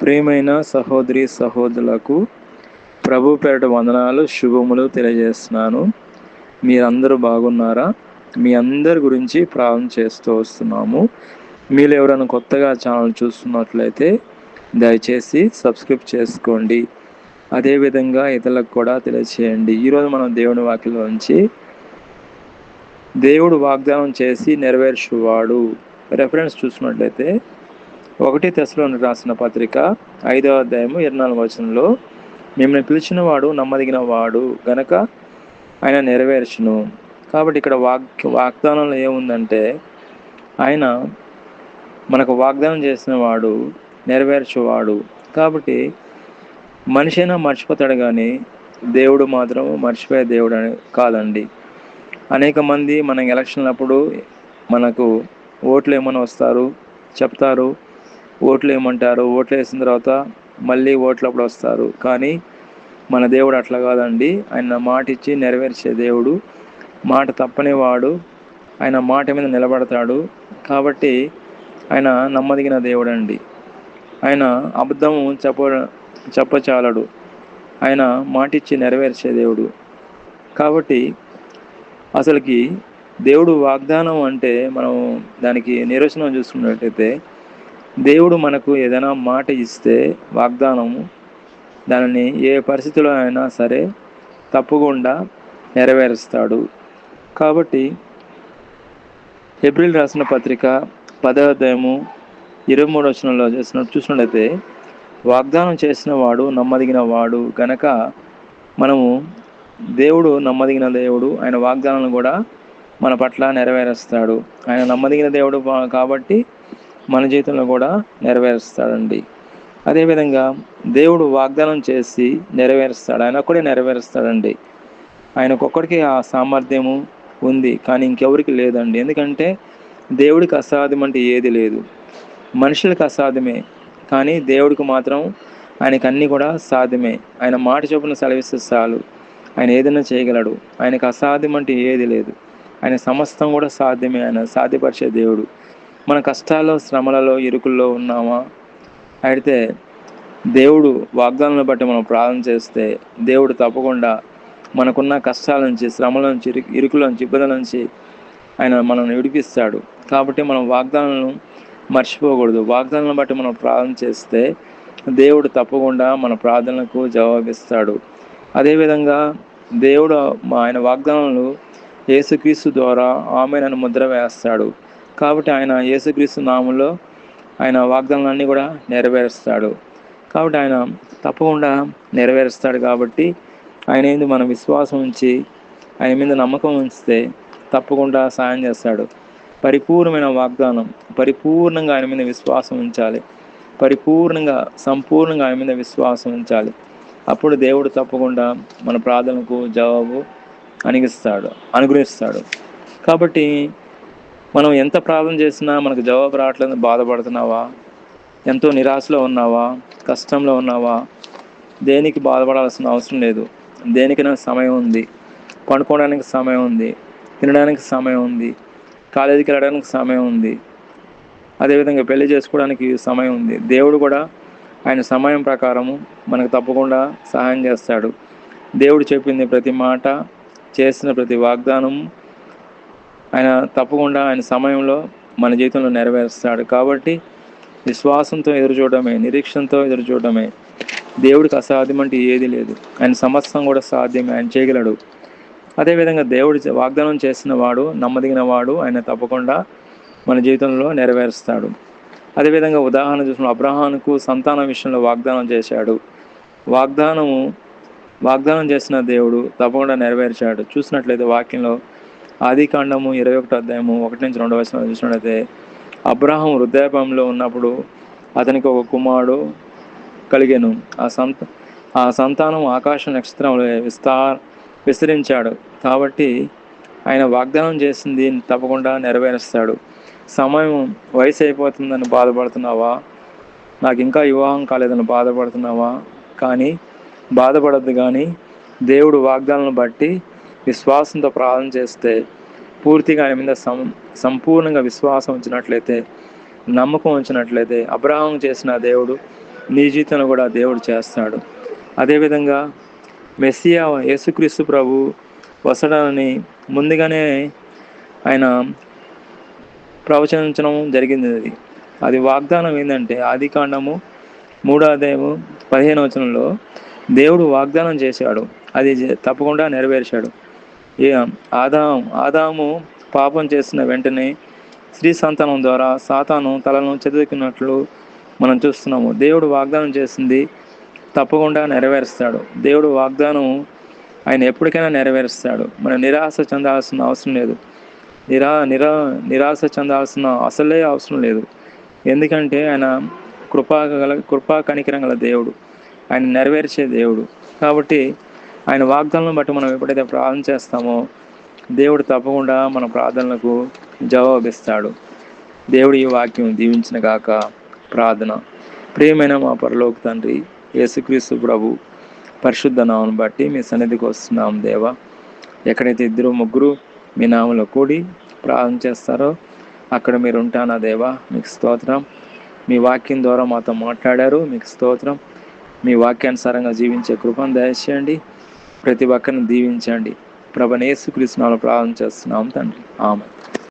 ప్రియమైన సహోదరి సహోదరులకు ప్రభు పేరిట వందనాలు, శుభములు తెలియజేస్తున్నాను. మీరందరూ బాగున్నారా? మీ అందరి గురించి ప్రార్థన చేస్తూ వస్తున్నాము. మీరు ఎవరైనా కొత్తగా ఛానల్ చూస్తున్నట్లయితే దయచేసి సబ్స్క్రైబ్ చేసుకోండి. అదేవిధంగా ఇతరులకు కూడా తెలియచేయండి. ఈరోజు మనం దేవుని వాక్యంలోంచి దేవుడు వాగ్దానం చేసి నెరవేర్చువాడు రెఫరెన్స్ చూసినట్లయితే 1 తెస్సలోనికీయులకు రాసిన పత్రిక 5వ అధ్యాయము 24వ వచనంలో, మిమ్మల్ని పిలిచిన వాడు నమ్మదగిన వాడు గనక ఆయన నెరవేర్చును. కాబట్టి ఇక్కడ వాగ్దానంలో ఏముందంటే, ఆయన మనకు వాగ్దానం చేసిన వాడు నెరవేర్చువాడు. కాబట్టి మనిషి అయినా మర్చిపోతాడు, కానీ దేవుడు మాత్రం మర్చిపోయే దేవుడు అని కాదండి. అనేక మంది మన ఎలక్షన్లప్పుడు మనకు ఓట్లు ఏమని వస్తారు, చెప్తారు, ఓట్లు వేయమంటారు. ఓట్లు వేసిన తర్వాత మళ్ళీ ఓట్లప్పుడు వస్తారు. కానీ మన దేవుడు అట్లా కాదండి. ఆయన మాట ఇచ్చి నెరవేర్చే దేవుడు, మాట తప్పనివాడు, ఆయన మాట మీద నిలబడతాడు. కాబట్టి ఆయన నమ్మదగిన దేవుడు అండి. ఆయన అబద్ధము చెప్పచాలడు. ఆయన మాట ఇచ్చి నెరవేర్చే దేవుడు. కాబట్టి అసలుకి దేవుడు వాగ్దానం అంటే మనం దానికి నిర్వచనం చూసుకున్నట్టయితే, దేవుడు మనకు ఏదైనా మాట ఇస్తే వాగ్దానము, దానిని ఏ పరిస్థితిలో అయినా సరే తప్పకుండా నెరవేరుస్తాడు. కాబట్టి హెబ్రీయులకు రాసిన పత్రిక 10వ అధ్యాయము 23వ వచనంలో చూసినట్లయితే, వాగ్దానం చేసిన వాడు నమ్మదగిన వాడు గనక మనము, దేవుడు నమ్మదగిన దేవుడు, ఆయన వాగ్దానాలను కూడా మన పట్ల నెరవేరుస్తాడు. ఆయన నమ్మదగిన దేవుడు కాబట్టి మన జీవితంలో కూడా నెరవేరుస్తాడండి. అదేవిధంగా దేవుడు వాగ్దానం చేసి నెరవేరుస్తాడు. ఆయన ఒక్కడే నెరవేరుస్తాడండి. ఆయనకొక్కడికి ఆ సామర్థ్యము ఉంది, కానీ ఇంకెవరికి లేదండి. ఎందుకంటే దేవుడికి అసాధ్యం అంటే ఏది లేదు. మనుషులకు అసాధ్యమే, కానీ దేవుడికి మాత్రం ఆయనకు అన్నీ కూడా సాధ్యమే. ఆయన మాట చొప్పున సెలవిస్తే చాలు, ఆయన ఏదైనా చేయగలడు. ఆయనకు అసాధ్యం అంటే ఏది లేదు. ఆయన సమస్తం కూడా సాధ్యమే. ఆయన సాధ్యపరిచే దేవుడు. మన కష్టాల్లో, శ్రమలలో, ఇరుకుల్లో ఉన్నామా అయితే దేవుడు వాగ్దానాలను బట్టి మనం ప్రార్థన చేస్తే దేవుడు తప్పకుండా మనకున్న కష్టాల నుంచి, శ్రమల నుంచి, ఇరుకుల నుంచి, ఇబ్బందుల నుంచి ఆయన మనల్ని విడిపిస్తాడు. కాబట్టి మనం వాగ్దానాలను మర్చిపోకూడదు. వాగ్దానాలను బట్టి మనం ప్రార్థన చేస్తే దేవుడు తప్పకుండా మన ప్రార్థనలకు జవాబిస్తాడు. అదేవిధంగా దేవుడు ఆయన వాగ్దానాలు యేసుక్రీస్తు ద్వారా ఆమేన్ ముద్ర వేస్తాడు. కాబట్టి ఆయన యేసుక్రీస్తు నామంలో ఆయన వాగ్దానాలన్నీ కూడా నెరవేరుస్తాడు. కాబట్టి ఆయన తప్పకుండా నెరవేరుస్తాడు. కాబట్టి ఆయన మీద మనం విశ్వాసం ఉంచి, ఆయన మీద నమ్మకం ఉంచితే తప్పకుండా సాయం చేస్తాడు. పరిపూర్ణమైన వాగ్దానం, పరిపూర్ణంగా ఆయన మీద విశ్వాసం ఉంచాలి. సంపూర్ణంగా ఆయన మీద విశ్వాసం ఉంచాలి. అప్పుడు దేవుడు తప్పకుండా మన ప్రార్థనకు జవాబు అనుగ్రహిస్తాడు. కాబట్టి మనం ఎంత ప్రార్థన చేసినా మనకు జవాబు రావట్లేదు, బాధపడుతున్నావా? ఎంతో నిరాశలో ఉన్నావా? కష్టంలో ఉన్నావా? దేనికి బాధపడాల్సిన అవసరం లేదు. దేనికైనా సమయం ఉంది. పండుకోవడానికి సమయం ఉంది, తినడానికి సమయం ఉంది, కాలేజీకి వెళ్ళడానికి సమయం ఉంది, అదేవిధంగా పెళ్లి చేసుకోవడానికి సమయం ఉంది. దేవుడు కూడా ఆయన సమయం ప్రకారము మనకు తప్పకుండా సహాయం చేస్తాడు. దేవుడు చెప్పింది ప్రతి మాట, చేసిన ప్రతి వాగ్దానము ఆయన తప్పకుండా ఆయన సమయంలో మన జీవితంలో నెరవేరుస్తాడు. కాబట్టి విశ్వాసంతో ఎదురుచూడటమే, నిరీక్షణతో ఎదురుచూడటమే. దేవుడికి అసాధ్యం అంటే ఏది లేదు. ఆయన సమస్తం కూడా సాధ్యమే, ఆయన చేయగలడు. అదేవిధంగా దేవుడు వాగ్దానం చేసిన వాడు నమ్మదగిన వాడు, ఆయన తప్పకుండా మన జీవితంలో నెరవేరుస్తాడు. అదేవిధంగా ఉదాహరణ చూసిన అబ్రహాముకు సంతానం విషయంలో వాగ్దానం చేశాడు. వాగ్దానం చేసిన దేవుడు తప్పకుండా నెరవేర్చాడు. చూసినట్లయితే వాక్యంలో ఆదికాండము 21వ అధ్యాయము 1-2 వచనాలు చూసినట్లయితే, అబ్రహాము వృద్ధాప్యంలో ఉన్నప్పుడు అతనికి ఒక కుమారుడు కలిగెను. ఆ సంతానం ఆకాశ నక్షత్రంలో విస్తరించాడు. కాబట్టి ఆయన వాగ్దానం చేసింది తప్పకుండా నెరవేరుస్తాడు. వయసు అయిపోతుందని బాధపడుతున్నావా? నాకు ఇంకా వివాహం కాలేదని బాధపడుతున్నావా? కానీ బాధపడద్దు. కానీ దేవుడు వాగ్దానాలను బట్టి విశ్వాసంతో ప్రార్థన చేస్తే, పూర్తిగా ఆయన మీద సంపూర్ణంగా విశ్వాసం ఉంచినట్లయితే, నమ్మకం ఉంచినట్లయితే, అబ్రహాము చేసిన దేవుడు నీ జీవితంలో కూడా దేవుడు చేస్తాడు. అదేవిధంగా మెస్సియా యేసుక్రీస్తు ప్రభు వస్తాడని ముందుగానే ఆయన ప్రవచించడం జరిగింది. అది వాగ్దానం ఏంటంటే ఆదికాండము 3వ అధ్యాయము 15వ వచనంలో దేవుడు వాగ్దానం చేశాడు, అది తప్పకుండా నెరవేర్చాడు. ఆదాము పాపం చేసిన వెంటనే స్త్రీ సంతానం ద్వారా సాతాను తలను చెదకినట్లు మనం చూస్తున్నాము. దేవుడు వాగ్దానం చేసింది తప్పకుండా నెరవేరుస్తాడు. దేవుడు వాగ్దానం ఆయన ఎప్పటికైనా నెరవేరుస్తాడు. మనం నిరాశ చెందాల్సిన అవసరం లేదు. నిరాశ చెందాల్సిన అసలే అవసరం లేదు. ఎందుకంటే ఆయన కృపా కనికరం గల దేవుడు, ఆయన నెరవేర్చే దేవుడు. కాబట్టి ఆయన వాగ్దానం బట్టి మనం ఎప్పుడైతే ప్రార్థన చేస్తామో దేవుడు తప్పకుండా మన ప్రార్థనలకు జవాబిస్తాడు. దేవుడు ఈ వాక్యం దీవించిన గాక. ప్రార్థన. ప్రియమైన మా పరలోక తండ్రి యేసుక్రీస్తు ప్రభు పరిశుద్ధ నామను బట్టి మీ సన్నిధికి వస్తున్నాం దేవా. ఎక్కడైతే 2-3 మీ నామంలో కూడి ప్రార్థన చేస్తారో అక్కడ మీరు ఉంటానా దేవా. మీకు స్తోత్రం. మీ వాక్యం ద్వారా మాతో మాట్లాడారు, మీకు స్తోత్రం. మీ వాక్యానుసారంగా జీవించే కృపను దయచేయండి. ప్రతి ఒక్కరిని దీవించండి. ప్రభువైన యేసుక్రీస్తు నామములో ప్రార్థన చేస్తున్నాం తండ్రి. ఆమేన్.